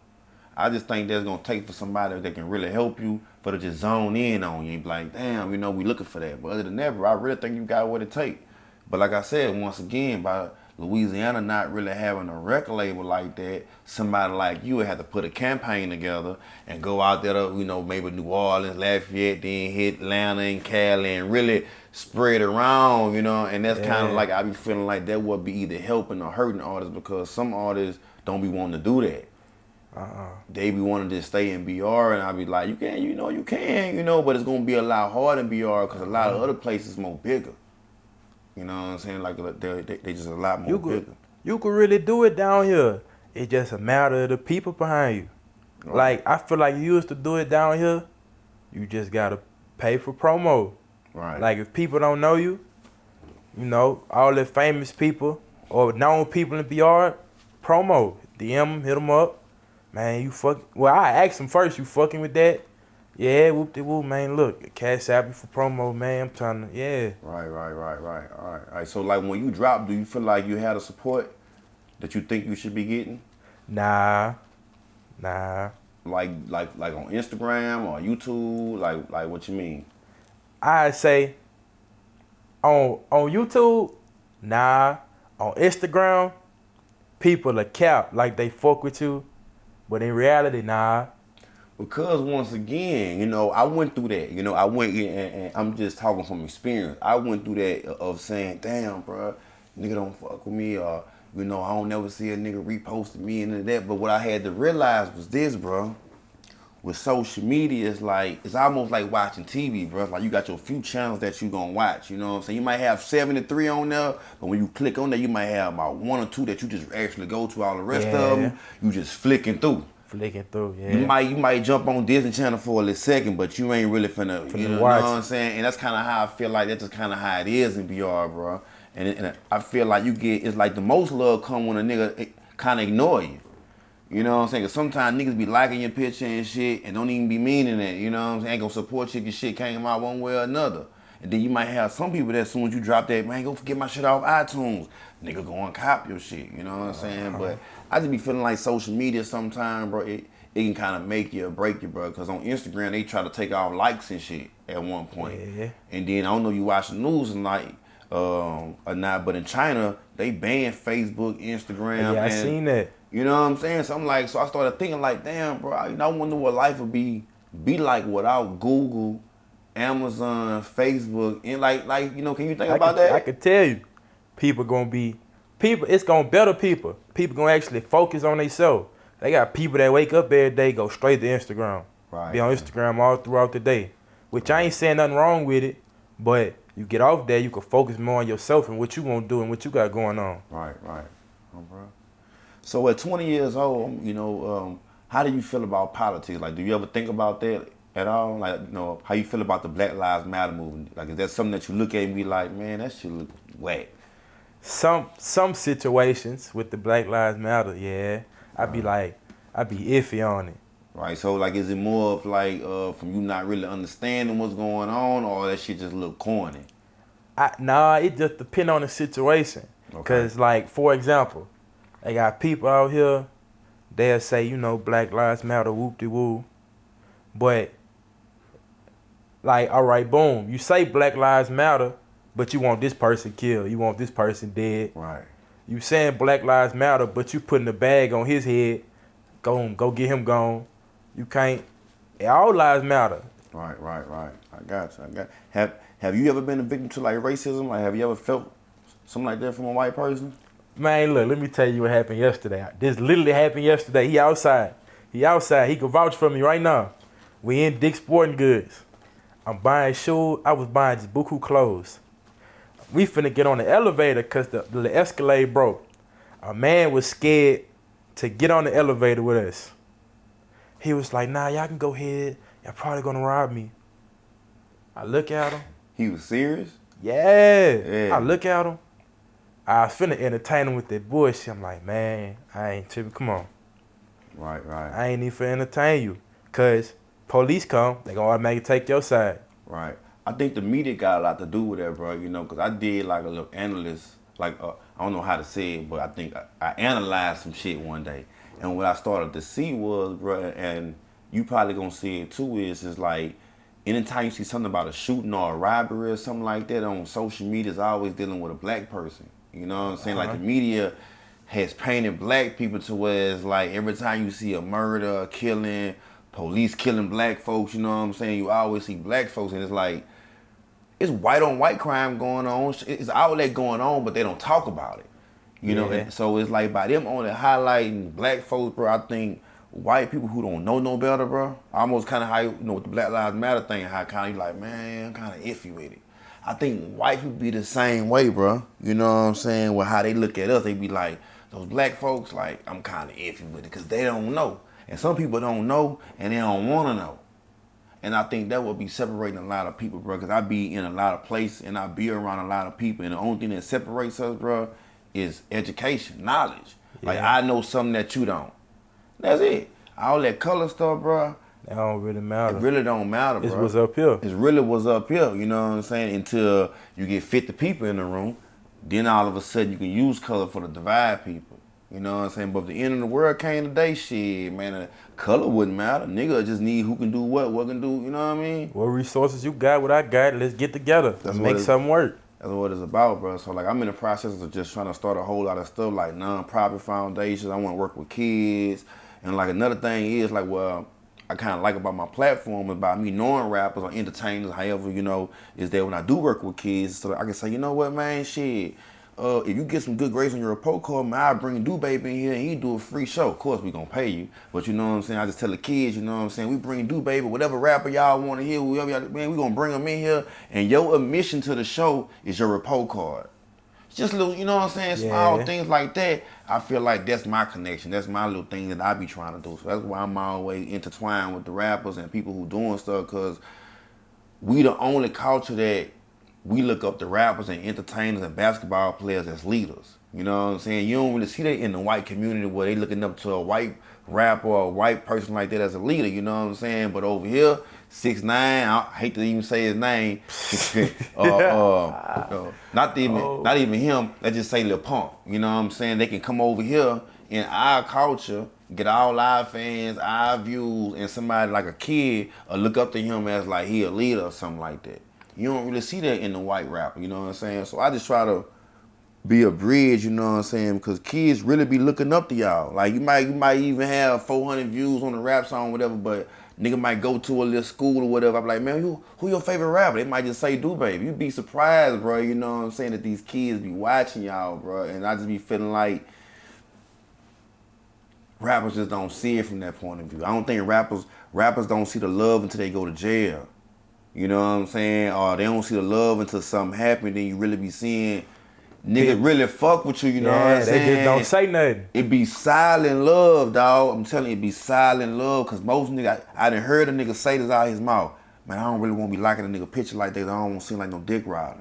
I just think that's gonna take for somebody that can really help you for to just zone in on you. Be like, damn, you know, we looking for that. But other than that, bro, I really think you got what it takes. But like I said, once again, by Louisiana not really having a record label like that, somebody like you would have to put a campaign together and go out there to, you know, maybe New Orleans, Lafayette, then hit Atlanta and Cali and really spread around, you know. And that's kind of like I be feeling like that would be either helping or hurting artists because some artists don't be wanting to do that. They be wanting to just stay in BR, and I be like, you can, you know, but it's gonna be a lot harder in BR because a lot of other places more bigger. You know what I'm saying? Like they just a lot more bigger. You could really do it down here. It's just a matter of the people behind you. Right. Like I feel like you used to do it down here. You just gotta pay for promo. Right. Like if people don't know you, you know, all the famous people or known people in BR, promo. DM them, hit them up. Man, you fuck. Well, I asked them first, you fucking with that? Yeah, whoop-de-whoop, man. Look, cash out for promo, man. I'm trying to, yeah. Right. All right. So, like, when you drop, do you feel like you had a support that you think you should be getting? Nah. Like on Instagram or YouTube? Like what you mean? I say on YouTube, nah. On Instagram, people are cap like they fuck with you, but in reality, nah. Because once again, you know, I went through that. You know, I went and I'm just talking from experience. I went through that of saying, damn, bro, nigga don't fuck with me, or you know, I don't never see a nigga reposting me and that. But what I had to realize was this, bro. With social media, it's like it's almost like watching TV, bro. It's like you got your few channels that you gonna watch. You know what I'm saying? You might have 73 on there, but when you click on there, you might have about 1 or 2 that you just actually go to. All the rest of them, you just flicking through. Yeah. You might jump on Disney Channel for a little second, but you ain't really finna you know what I'm saying? And that's kind of how I feel like that's just kind of how it is in BR, bro. And I feel like it's like the most love come when a nigga kind of ignore you. You know what I'm saying? Cause sometimes niggas be liking your picture and shit and don't even be meaning it. You know what I'm saying? Ain't gonna support you cause shit came out one way or another. And then you might have some people that as soon as you drop that, man, go forget my shit off iTunes. Nigga go and cop your shit. You know what I'm saying? But I just be feeling like social media sometimes, bro, it can kind of make you or break you, bro. Cause on Instagram, they try to take off likes and shit at one point. Yeah. And then I don't know if you watch the news tonight or not, but in China, they banned Facebook, Instagram. Yeah, I seen that. You know what I'm saying? So I'm like, so I started thinking like, damn, bro, I wonder what life would be like without Google, Amazon, Facebook, and like you know, can you think about that? I could tell you, it's gonna better people. People gonna actually focus on themselves. They got people that wake up every day, go straight to Instagram. Right. Be on Instagram all throughout the day. Which I ain't saying nothing wrong with it, but you get off there, you can focus more on yourself and what you want to do and what you got going on. Right. Oh, bro. So at 20 years old, you know, how do you feel about politics? Like, do you ever think about that at all? Like, you know, how you feel about the Black Lives Matter movement? Like, is that something that you look at and be like, man, that shit look whack? Some situations with the Black Lives Matter, yeah, I be iffy on it. Right. So, like, is it more of like from you not really understanding what's going on, or that shit just look corny? Nah, it just depend on the situation. Okay. Cause like, for example, they got people out here, they'll say, you know, Black Lives Matter, whoop-de-woo. But, like, all right, boom. You say Black Lives Matter, but you want this person killed. You want this person dead. Right. You saying Black Lives Matter, but you putting a bag on his head. Go get him gone. You can't. All lives matter. Right. I got you. Have you ever been a victim to, like, racism? Like, have you ever felt something like that from a white person? Man, look, let me tell you what happened yesterday. This literally happened yesterday. He outside. He can vouch for me right now. We in Dick's Sporting Goods. I'm buying shoes. I was buying just buku clothes. We finna get on the elevator because the escalator broke. A man was scared to get on the elevator with us. He was like, nah, y'all can go ahead. Y'all probably gonna rob me. I look at him. He was serious? Yeah. I look at him. I was finna entertain him with that bullshit. I'm like, man, I ain't tripping. Come on. Right. I ain't even finna entertain you. Cause police come, they gonna automatically take your side. Right. I think the media got a lot to do with that, bro. You know, because I did like a little analyst, like I don't know how to say it, but I think I analyzed some shit one day. And what I started to see was, bro, and you probably gonna see it too, is like, anytime you see something about a shooting or a robbery or something like that on social media, it's always dealing with a black person. You know what I'm saying? Like the media has painted black people to where it's like every time you see a murder, a killing, police killing black folks, you know what I'm saying? You always see black folks, and it's like, it's white on white crime going on. It's all that going on, but they don't talk about it. You know, and so it's like by them only highlighting black folks, bro, I think white people who don't know no better, bro, almost kind of how, you know, with the Black Lives Matter thing, how kind of you like, man, I'm kind of iffy with it. I think white people be the same way, bro. You know what I'm saying? With how they look at us, they be like, those black folks, like, I'm kind of iffy with it because they don't know. And some people don't know and they don't want to know. And I think that would be separating a lot of people, bro, because I be in a lot of places and I be around a lot of people, and the only thing that separates us, bro, is education, knowledge. Yeah. Like, I know something that you don't. That's it. All that color stuff, bro. That don't really matter. It really don't matter, bro. It's what's up here. It's really what's up here, you know what I'm saying? Until you get 50 people in the room, then all of a sudden you can use color for to divide people. You know what I'm saying? But if the end of the world came today, shit, man, color wouldn't matter. Nigga just need who can do what can do, you know what I mean? What resources you got, what I got, let's get together. Let's make something work. That's what it's about, bro. So, like, I'm in the process of just trying to start a whole lot of stuff, like non-profit foundations. I want to work with kids. And, like, another thing is, like, well, I kind of like about my platform, about me knowing rappers or entertainers, however, you know, is that when I do work with kids, so I can say, you know what, man, shit, if you get some good grades on your report card, man, I'll bring Doobaby in here and he do a free show. Of course, we gonna pay you, but you know what I'm saying? I just tell the kids, you know what I'm saying? We bring Doobaby, whatever rapper y'all want to hear, whoever y'all, man, we gonna bring them in here, and your admission to the show is your report card. It's just little, you know what I'm saying? Small things like that. I feel like that's my connection. That's my little thing that I be trying to do. So that's why I'm always intertwined with the rappers and people who doing stuff, because we the only culture that we look up the rappers and entertainers and basketball players as leaders. You know what I'm saying? You don't really see that in the white community where they looking up to a white rapper or a white person like that as a leader. You know what I'm saying? But over here, 6ix9ine, I hate to even say his name. Not even him. Let's just say Lil Pump. You know what I'm saying? They can come over here in our culture, get all our fans, our views, and somebody like a kid look up to him as like he a leader or something like that. You don't really see that in the white rapper, you know what I'm saying? So I just try to be a bridge, you know what I'm saying? Because kids really be looking up to y'all. Like you might even have 400 views on the rap song or whatever, but nigga might go to a little school or whatever. I'm like, man, who your favorite rapper? They might just say Doobaby. You'd be surprised, bro, you know what I'm saying, that these kids be watching y'all, bro. And I just be feeling like rappers just don't see it from that point of view. I don't think rappers don't see the love until they go to jail. You know what I'm saying? Or they don't see the love until something happens, then you really be seeing niggas really fuck with you, you know what I'm saying? They just don't say nothing. It be silent love, dog. I'm telling you, it be silent love, because most niggas, I done heard a nigga say this out of his mouth. Man, I don't really want to be liking a nigga picture like that. I don't want to seem like no dick rider.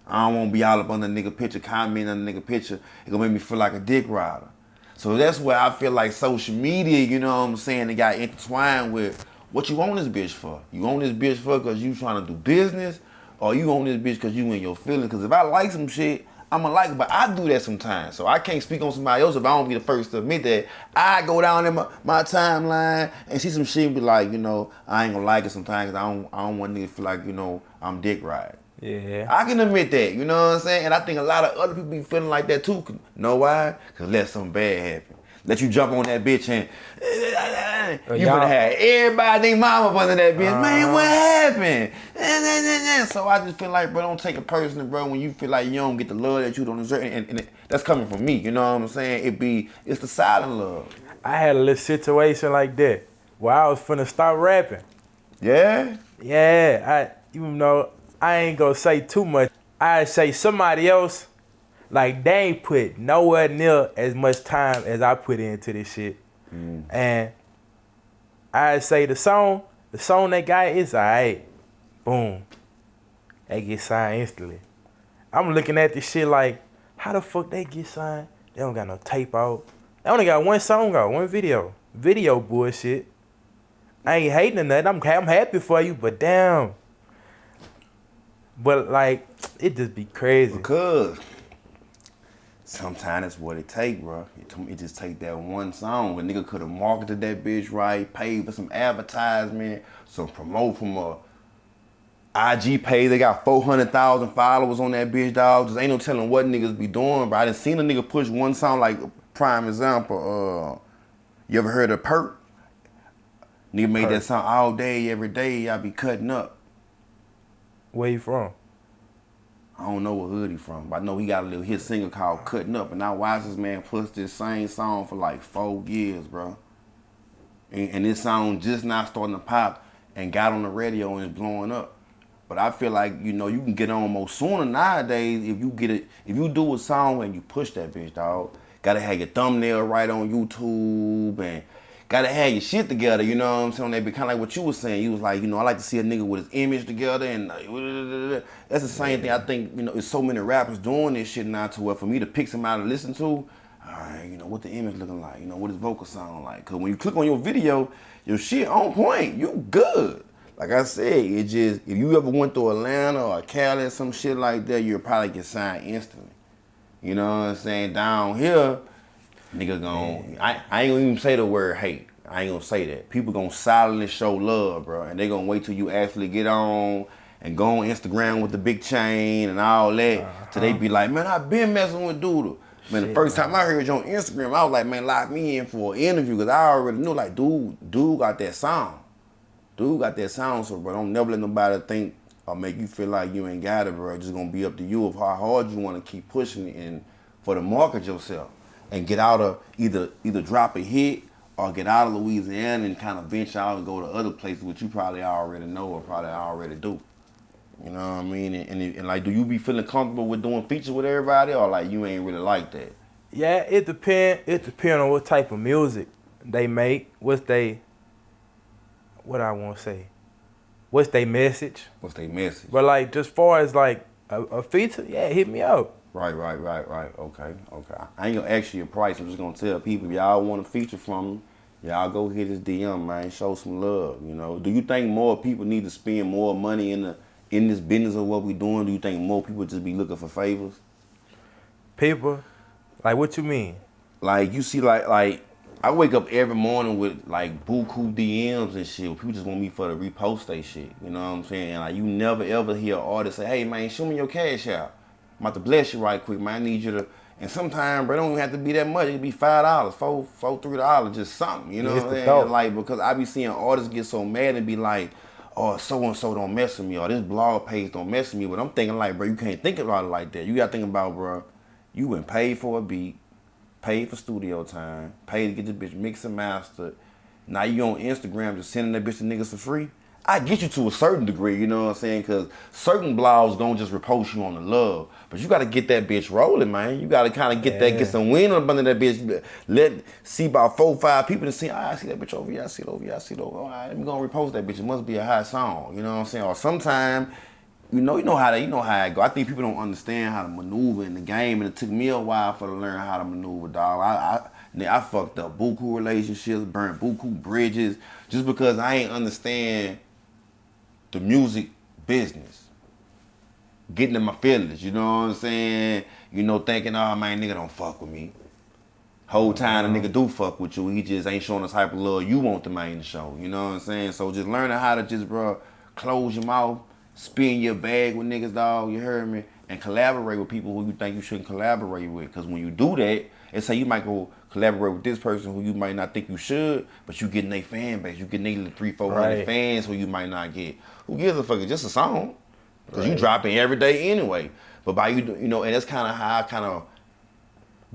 I don't want to be all up on the nigga picture, commenting on the nigga picture. It gonna make me feel like a dick rider. So that's where I feel like social media, you know what I'm saying, they got intertwined with what you own this bitch for. You own this bitch for because you trying to do business, or you own this bitch because you in your feelings. Because if I like some shit, I'ma like it, but I do that sometimes. So I can't speak on somebody else if I don't be the first to admit that. I go down in my timeline and see some shit and be like, you know, I ain't gonna like it sometimes because I don't want niggas to feel like, you know, I'm dick riding. Yeah. I can admit that, you know what I'm saying? And I think a lot of other people be feeling like that too. Know why? Because let something bad happen. Let you jump on that bitch and you gonna have everybody think mama up under that bitch. Man, what happened? So I just feel like, bro, don't take it personal, bro, when you feel like you don't get the love that you don't deserve. And that's coming from me, you know what I'm saying? It's the silent love. I had a little situation like that. Well, I was finna start rapping. Yeah? Yeah, even though I ain't gonna say too much, I say somebody else, like they ain't put nowhere near as much time as I put into this shit. And I say the song they got is alright. Boom. They get signed instantly. I'm looking at this shit like, how the fuck they get signed? They don't got no tape out. They only got one song out, one video. Video bullshit. I ain't hating or nothing. I'm happy for you, but damn. But like, it just be crazy. Because sometimes that's what it take, bro. It just take that one song. A nigga could have marketed that bitch right, paid for some advertisement, some promote from a IG page. They got 400,000 followers on that bitch, dog. Just ain't no telling what niggas be doing, bro. I done seen a nigga push one song, like prime example. You ever heard of Perk? Nigga made that song all day, every day. I be cutting up. Where you from? I don't know what hood he from, but I know he got a little hit single called Cutting Up, and I watched this man push this same song for like 4 years, bro. And this song just now starting to pop and got on the radio and it's blowing up. But I feel like, you know, you can get on more sooner nowadays if you do a song and you push that bitch, dog. Gotta have your thumbnail right on YouTube and gotta have your shit together, you know what I'm saying? They be kind of like what you was saying. You was like, you know, I like to see a nigga with his image together and that's the same thing. I think, you know, there's so many rappers doing this shit now to where for me to pick somebody to listen to, all right, you know, what the image looking like, you know, what his vocal sound like. Cause when you click on your video, your shit on point, you good. Like I said, it just, if you ever went to Atlanta or Cali or some shit like that, you'll probably get signed instantly. You know what I'm saying? Down here, nigga gon' I ain't gonna even say the word hate. I ain't gonna say that. People gonna silently show love, bro. And they gonna wait till you actually get on and go on Instagram with the big chain and all that. Till they be like, man, I been messing with Doodle. Man, the first time I heard you on Instagram, I was like, man, lock me in for an interview. Cause I already knew, like, dude got that sound. Dude got that sound, so bro, don't never let nobody think or make you feel like you ain't got it, bro. It's just gonna be up to you of how hard you wanna keep pushing it and for to market yourself. And get out of either drop a hit or get out of Louisiana and kind of venture out and go to other places, which you probably already know or probably already do. You know what I mean? And like, do you be feeling comfortable with doing features with everybody, or like you ain't really like that? Yeah, it depend on what type of music they make. What I want to say? What's their message? What's their message? But like, just far as like a feature, yeah, hit me up. Right. Okay. I ain't gonna ask you a price. I'm just gonna tell people, if y'all want a feature from me, y'all go hit his DM, man. Show some love, you know. Do you think more people need to spend more money in this business of what we doing? Do you think more people just be looking for favors? People? Like, what you mean? Like, you see, like I wake up every morning with like buku DMs and shit. People just want me for to repost they shit. You know what I'm saying? And like, you never ever hear an artist say, hey man, show me your cash out. I'm about to bless you right quick, man. I need you to. And sometimes, bro, it don't even have to be that much. It be $5, $3, just something. You know what I'm saying? Like, because I be seeing artists get so mad and be like, oh, so and so don't mess with me, or this blog page don't mess with me. But I'm thinking like, bro, you can't think about it like that. You gotta think about, bro, you been paid for a beat, paid for studio time, paid to get this bitch mixed and mastered. Now you on Instagram just sending that bitch to niggas for free. I get you to a certain degree, you know what I'm saying? Because certain blogs don't just repost you on the love. But you got to get that bitch rolling, man. You got to kind of get some wind up under that bitch. See about 4 or 5 people to see, I see that bitch over here, I see it over here, I see it over here. All right, I'm going to repost that bitch. It must be a hot song, you know what I'm saying? Or sometimes, you know how it go. I think people don't understand how to maneuver in the game, and it took me a while to learn how to maneuver, dog. I fucked up buku relationships, burnt buku bridges, just because I ain't understand the music business. Getting in my feelings, you know what I'm saying? You know, thinking, oh man, nigga don't fuck with me. Whole time the nigga do fuck with you, he just ain't showing the type of love you want the man to show, you know what I'm saying? So just learning how to just, bro, close your mouth, spin your bag with niggas, dog, you heard me? And collaborate with people who you think you shouldn't collaborate with. Because when you do that, it's say you might go collaborate with this person who you might not think you should, but you getting their fan base. You getting their 300-400 fans who you might not get. Who gives a fuck? It's just a song. Because you dropping every day anyway. But by you know, and that's kind of how I kind of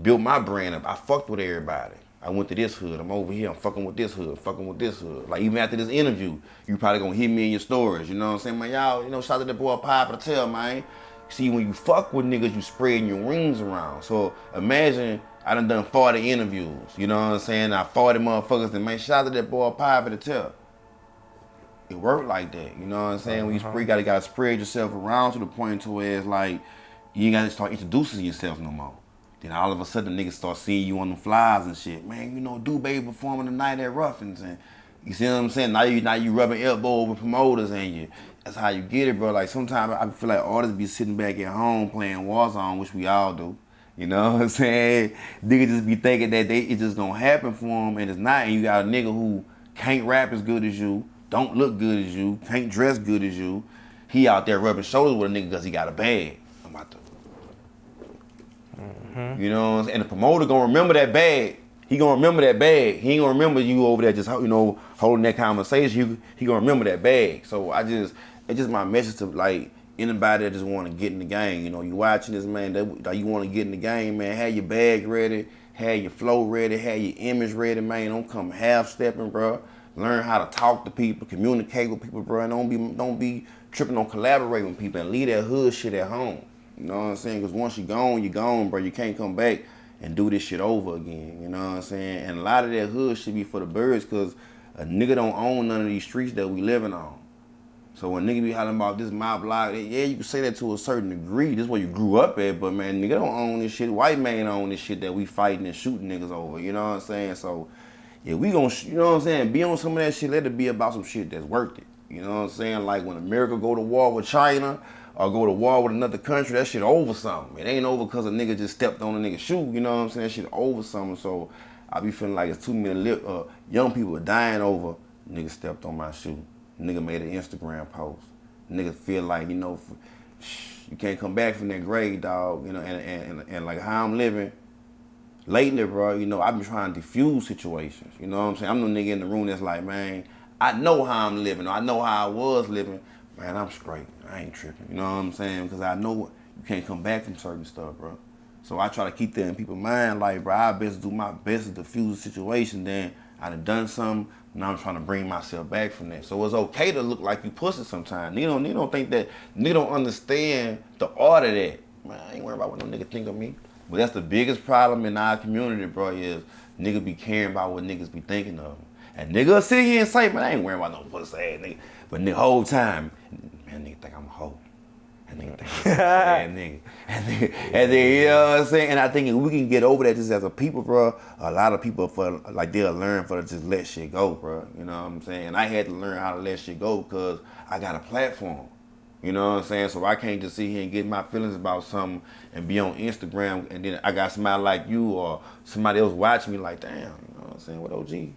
built my brand up. I fucked with everybody. I went to this hood. I'm over here. I'm fucking with this hood. Fucking with this hood. Like even after this interview, you probably gonna hit me in your stories. You know what I'm saying, man? Y'all, shout out to that boy Pie for the tell, man. See, when you fuck with niggas, you spreading your wings around. So imagine I done 40 interviews. You know what I'm saying? I 40 motherfuckers, and man, shout out to that boy Pie for the tell. It worked like that. You know what I'm saying? When you spread, you gotta spread yourself around to the point to where it's like you ain't gotta start introducing yourself no more. Then all of a sudden, niggas start seeing you on the flies and shit. Man, Doobaby performing tonight at Ruffins, and you see what I'm saying? Now you rubbing elbow with promoters, and that's how you get it, bro. Like sometimes I feel like artists be sitting back at home playing Warzone, which we all do. You know what I'm saying? Niggas just be thinking that it's just gonna happen for them, and it's not. And you got a nigga who can't rap as good as you, don't look good as you, can't dress good as you. He out there rubbing shoulders with a nigga because he got a bag. I'm about to. You know what I'm saying? And the promoter gonna remember that bag. He gonna remember that bag. He ain't gonna remember you over there just holding that conversation. He gonna remember that bag. So it's just my message to like anybody that just want to get in the game. You watching this, man. That you want to get in the game, man. Have your bag ready, have your flow ready, have your image ready, man. Don't come half stepping, bro. Learn how to talk to people, communicate with people, bro. And don't be tripping on collaborating with people, and leave that hood shit at home. You know what I'm saying? Because once you're gone, bro. You can't come back and do this shit over again. You know what I'm saying? And a lot of that hood should be for the birds, because a nigga don't own none of these streets that we living on. So when nigga be hollering about this my block, yeah, you can say that to a certain degree. This is where you grew up at, but man, nigga don't own this shit. White man own this shit that we fighting and shooting niggas over. You know what I'm saying? So yeah, we gonna, you know what I'm saying, be on some of that shit. Let it be about some shit that's worth it. You know what I'm saying? Like when America go to war with China, or go to war with another country, that shit over something. It ain't over because a nigga just stepped on a nigga's shoe, you know what I'm saying? That shit over something. So I be feeling like it's too many young people are dying over, nigga stepped on my shoe. Nigga made an Instagram post. Nigga feel like, you can't come back from that grave, dog, and like how I'm living lately, bro, I've been trying to diffuse situations, you know what I'm saying? I'm the nigga in the room that's like, man, I know how I'm living, or I know how I was living. Man, I'm straight. I ain't tripping. You know what I'm saying? Because I know you can't come back from certain stuff, bro. So I try to keep that in people's mind. Like, bro, I best do my best to diffuse the situation. Then I done something. Now I'm trying to bring myself back from that. So it's okay to look like you pussy sometimes. Nigga don't think that. Nigga don't understand the art of that. Man, I ain't worried about what no nigga think of me. But that's the biggest problem in our community, bro, is niggas be caring about what niggas be thinking of them. And nigga sit here and say, man, I ain't worried about no pussy ass nigga. But the whole time, man, nigga think I'm a hoe. And nigga think I'm a bad nigga. And then, you know what I'm saying? And I think if we can get over that just as a people, bro, a lot of people, they'll learn to just let shit go, bro. You know what I'm saying? And I had to learn how to let shit go because I got a platform. You know what I'm saying? So I can't just sit here and get my feelings about something and be on Instagram, and then I got somebody like you or somebody else watching me like, damn, you know what I'm saying? What OG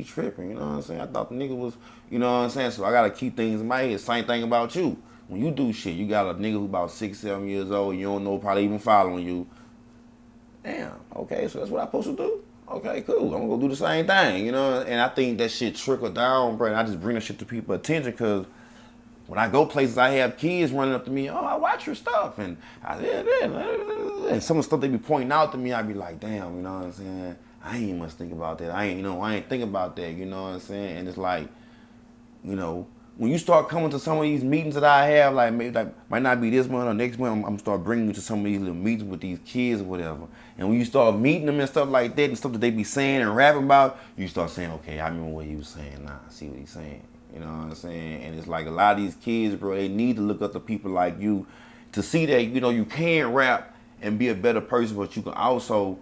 tripping, you know what I'm saying? I thought the nigga was, you know what I'm saying? So I gotta keep things in my head. Same thing about you. When you do shit, you got a nigga who about 6, 7 years old, you don't know, probably even following you. Damn, okay, so that's what I'm supposed to do? Okay, cool. I'm gonna go do the same thing, you know? And I think that shit trickle down, bro. And I just bring that shit to people's attention because when I go places, I have kids running up to me, oh, I watch your stuff. And and some of the stuff they be pointing out to me, I be like, damn, you know what I'm saying? I ain't much think about that. I ain't think about that, you know what I'm saying? And it's like, when you start coming to some of these meetings that I have, like maybe like might not be this month or next month, I'm gonna start bringing you to some of these little meetings with these kids or whatever. And when you start meeting them and stuff like that and stuff that they be saying and rapping about, you start saying, okay, I remember what he was saying. Nah, I see what he's saying. You know what I'm saying? And it's like a lot of these kids, bro, they need to look up to people like you to see that, you can rap and be a better person, but you can also,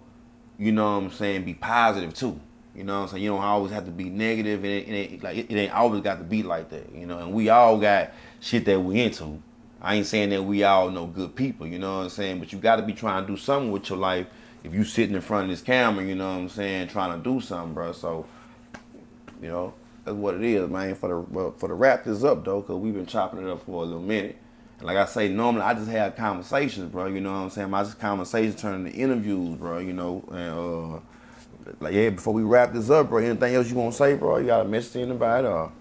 you know what I'm saying, be positive too. You know what I'm saying? You don't always have to be negative, and it ain't always got to be like that, and we all got shit that we into. I ain't saying that we all know good people, you know what I'm saying? But you got to be trying to do something with your life if you sitting in front of this camera, you know what I'm saying, trying to do something, bro. So, that's what it is, man. For the wrap this up, though, because we've been chopping it up for a little minute. And like I say, normally I just have conversations, bro, you know what I'm saying? My conversations turn into interviews, bro, and before we wrap this up, bro, anything else you want to say, bro? You got a message to anybody, or,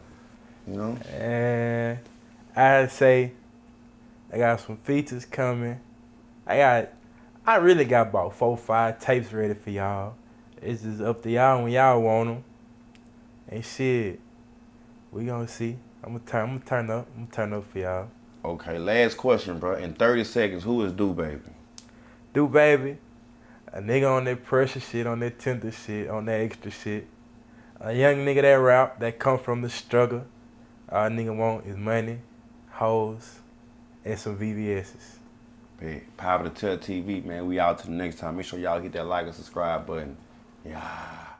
And I'd say I got some features coming. I really got about 4 or 5 tapes ready for y'all. It's just up to y'all when y'all want them. And shit, we gonna see. I'm gonna turn up. I'm gonna turn up for y'all. Okay, last question, bro. In 30 seconds, who is Doobaby? Doobaby, a nigga on that pressure shit, on that tender shit, on that extra shit. A young nigga that rap, that come from the struggle. All a nigga want is money, hoes, and some VVS's. Power to Tell TV, man. We out till the next time. Make sure y'all hit that like and subscribe button. Yeah.